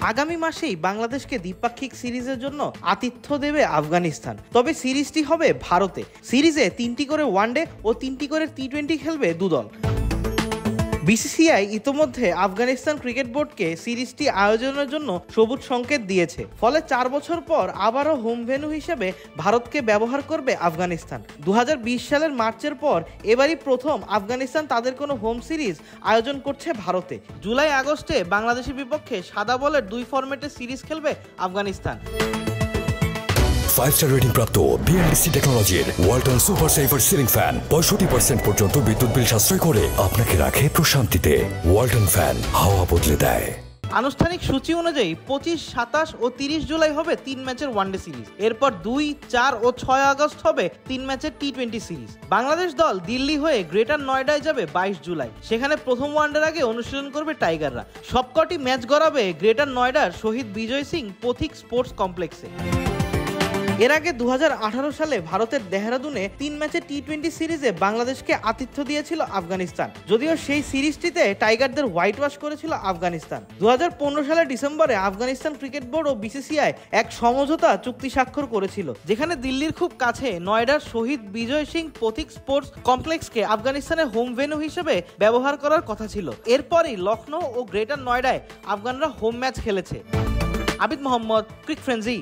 আগামী মাসেই বাংলাদেশকে দ্বিপাক্ষিক সিরিজের জন্য আতিথ্য দেবে আফগানিস্তান। তবে সিরিজটি হবে ভারতে। সিরিজে 3টি করে ওয়ানডে ও 3টি করে টি-20 খেলবে দুদল। বিসিসিআই ইতোমধ্যে আফগানিস্তান ক্রিকেট বোর্ডকে সিরিজটি আয়োজনের জন্য সবুজ সংকেত দিয়েছে। ফলে 4 বছর পর আবারও হোম ভেন্যু হিসেবে ভারতকে ব্যবহার করবে আফগানিস্তান। 2020 সালের মার্চের পর এবারই প্রথম আফগানিস্তান তাদের কোনো হোম সিরিজ আয়োজন করছে ভারতে। জুলাই আগস্টে বাংলাদেশের বিপক্ষে সাদা বলের 2 ফরম্যাটে সিরিজ খেলবে আফগানিস্তান। 5 স্টার রেটিং প্রাপ্ত বিএলডিসি টেকনোলজির Walton super saver ceiling fan 65% পর্যন্ত বিদ্যুৎ বিল সাশ্রয় করে আপনাকে রাখে প্রশান্তিতে। ওয়ালটন ফ্যান হাওয়া বদলে দেয়। আনুষ্ঠানিক সূচি অনুযায়ী 25, 27 ও 30 জুলাই হবে 3 ম্যাচের ওয়ানডে সিরিজ। এরপর 2, 4 ও 6 আগস্ট হবে 3 ম্যাচের টি-20 সিরিজ। বাংলাদেশ দল দিল্লি হয়ে গ্রেটার নয়ডায় যাবে 22 জুলাই। সেখানে প্রথম ওয়ানডের আগে অনুশীলন করবে টাইগাররা। সবকটি ম্যাচ গড়াবে গ্রেটার নয়ডার শহীদ বিজয় সিং পথিক স্পোর্টস কমপ্লেক্সে। এর আগে 2018 সালে ভারতের দেহরাদুনে 3 ম্যাচের টি-20 সিরিজে বাংলাদেশকে আতিথ্য দিয়েছিল আফগানিস্তান। যদিও সেই সিরিজটিতে টাইগারদের হোয়াইট ওয়াশ করেছিল আফগানিস্তান। 2015 সালের ডিসেম্বরে আফগানিস্তান ক্রিকেট বোর্ড ও বিসিসিআই এক সমঝোতা চুক্তি স্বাক্ষর করেছিল, যেখানে দিল্লির খুব কাছে নয়ডার শহীদ বিজয় সিং পথিক স্পোর্টস কমপ্লেক্সকে আফগানিস্তানের হোম ভেন্যু হিসেবে ব্যবহার করার কথা ছিল। এরপরই লখনৌ ও গ্রেটার নয়ডায় আফগানরা হোম ম্যাচ খেলেছে। আবিদ মোহাম্মদ, ক্রিক ফ্রেন্জি।